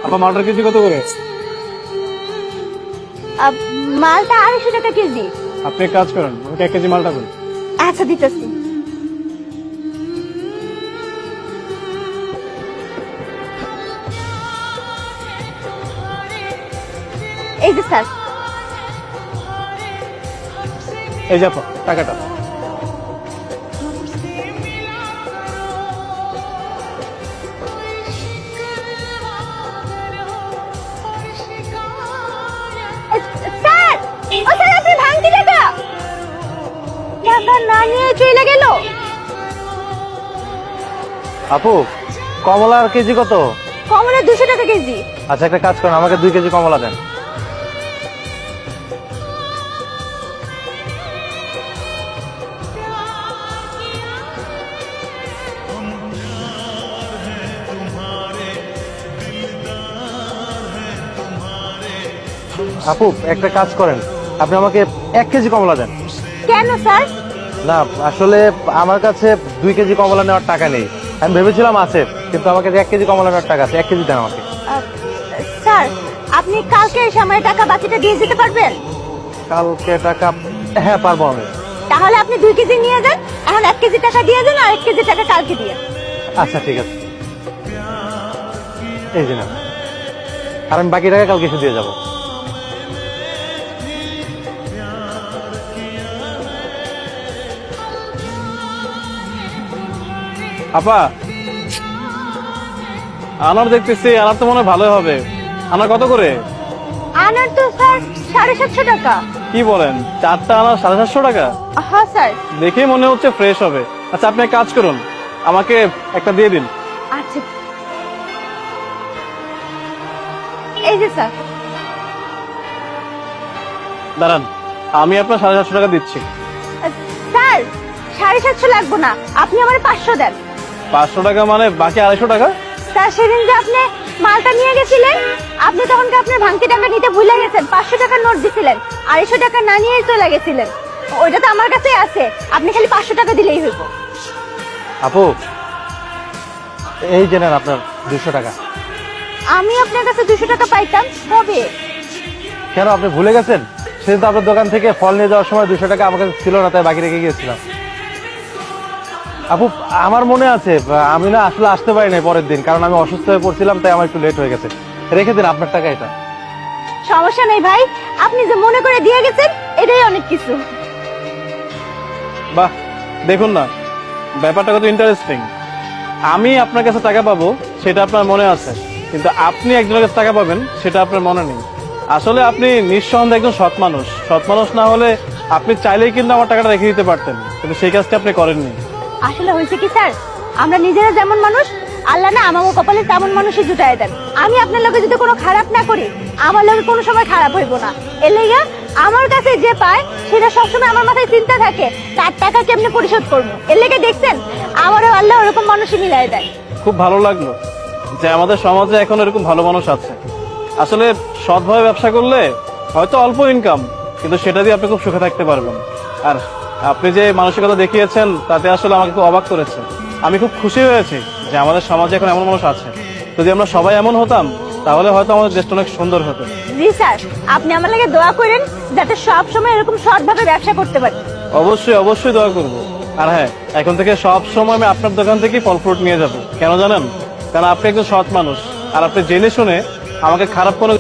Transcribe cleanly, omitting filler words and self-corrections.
আপা মালটার কেজি কত করে? মালটা 250 টাকা কেজি। আপনি এক কাজ করেন, আমাকে 1 কেজি মালটা দেন। আচ্ছা দিতেছি। এই যে স্যার। এই যে আপা টাকাটা। স্যার, ও স্যার আপনি ভাঙতি টাকা টাকা না নিয়ে চলে গেল। আপু, কমলার কেজি কত? কমলা 200 টাকা কেজি। আচ্ছা একটা কাজ করেন, আমাকে 2 কেজি কমলা দেন। আপু একটা কাজ করেন, আপনি আমাকে 1 কেজি কমলা দেন। কেন স্যার? না আসলে আমার কাছে 2 কেজি কমলা নেওয়ার টাকা নেই। আমি ভেবেছিলাম আছে, কিন্তু আমাকে 1 কেজি কমলা নেওয়ার টাকা আছে। 1 কেজি দেন আমাকে। স্যার আপনি কালকে এসে আমার টাকা বাকিটা দিয়ে যেতে পারবেন? কালকে টাকা? হ্যাঁ পারবো আমি। তাহলে আপনি 2 কেজি নিয়ে যান, এখন 1 কেজি টাকা দিয়ে দেন আর 1 কেজি টাকা কালকে দিয়ে। আচ্ছা ঠিক আছে, এই যে না, আর আমি বাকি টাকা কালকে এসে দিয়ে যাবো। আপা আনার দেখতেছি, আনার তো মনে হয় ভালোই হবে। আনার কত করে? আনার তো স্যার 750 টাকা। কি বলেন, 4টা আনার 750 টাকা? হ্যাঁ স্যার। দেখেই মনে হচ্ছে ফ্রেশ হবে। আচ্ছা আপনি এক কাজ করুন, আমাকে একটা দিয়ে দিন। আচ্ছা এই যে স্যার। দাঁড়ান, আমি আপনার 750 টাকা দিচ্ছি। স্যার 750 লাগবে না, আপনি আমার 500 দেন। 500 টাকা মানে বাকি 250 টাকা? স্যার সেদিন যে আপনি মালটা নিয়ে গেছিলেন, আপনি তখন কি আপনার ভাঙতি টাকা নিতে ভুলে গেছেন? 500 টাকার নোট দিছিলেন, 250 টাকা না নিয়ে চলে গেছিলেন। ওইটা তো আমার কাছেই আছে, আপনি খালি 500 টাকা দিলেই হইব। আপু এই যে নেন আপনার 200 টাকা। আমি আপনার কাছে 200 টাকা পাইতাম কবে? কেন আপনি ভুলে গেছেন? সেদিন তো আপনার দোকান থেকে ফল নিয়ে যাওয়ার সময় 200 টাকা আমার কাছে ছিল না, তাই বাকি রেখে গিয়েছিলাম। আপু আমার মনে আছে, আমি না আসলে আসতে পারি নাই পরের দিন, কারণ আমি অসুস্থ হয়ে পড়ছিলাম, তাই আমার একটু লেট হয়ে গেছে। রেখে দিন আপনার টাকা এটা। সমস্যা নেই ভাই, আপনি যে মনে করে দিয়ে গেছেন এটাই অনেক কিছু। বাহ, দেখুন না ব্যাপারটা কত ইন্টারেস্টিং। আমি আপনার কাছে টাকা পাবো সেটা আপনার মনে আছে, কিন্তু আপনি একজনের কাছে টাকা পাবেন সেটা আপনার মনে নেই। আসলে আপনি নিঃসন্দেহে একজন সৎ মানুষ। সৎ মানুষ না হলে আপনি চাইলেই কিন্তু আমার টাকাটা রেখে দিতে পারতেন, কিন্তু সেই কাজটা আপনি করেননি। আসলে হয়েছে কি স্যার, আমরা নিজেরা যেমন মানুষ, আল্লাহ না আমাকে কপালে তেমন মানুষই জুটায় দেন। আমি আপনার লোকে যদি কোনো খারাপ না করি, আমার লোকে কোনো সময় খারাপ হইব না। এর লেগে আমার কাছে যে পায় সেটা সবসময় আমার মাথায় চিন্তা থাকে, তার টাকা কেমনে পরিশোধ করবো। এর লেগে দেখছেন আমারও আল্লাহ ওরকম মানুষই মিলাই দেয়। খুব ভালো লাগলো যে আমাদের সমাজে এখন এরকম ভালো মানুষ আছে। আসলে সৎভাবে ব্যবসা করলে হয়তো অল্প ইনকাম, কিন্তু সেটা দিয়ে আপনি খুব সুখে থাকতে পারবেন। আর আপনি যে মানসিকতা দেখিয়েছেন তাতে আসলে আমাকে খুব অবাক করেছে। আমি খুব খুশি হয়েছি যে আমাদের সমাজে এখন এমন মানুষ আছে। যদি আমরা সবাই এমন হতাম তাহলে হয়তো আমাদের দেশটা অনেক সুন্দর হতো। জি স্যার, আপনি আমার লাগে দোয়া করেন যাতে সব সময় এরকম সৎভাবে ব্যবসা করতে পারি। অবশ্যই অবশ্যই দোয়া করবো। আর হ্যাঁ, এখন থেকে সব সময় আমি আপনার দোকান থেকেই ফল ফ্রুট নিয়ে যাবো। কেন জানেন? কারণ আপনি একজন সৎ মানুষ, আর আপনি জেনে শুনে আমাকে খারাপ কোনো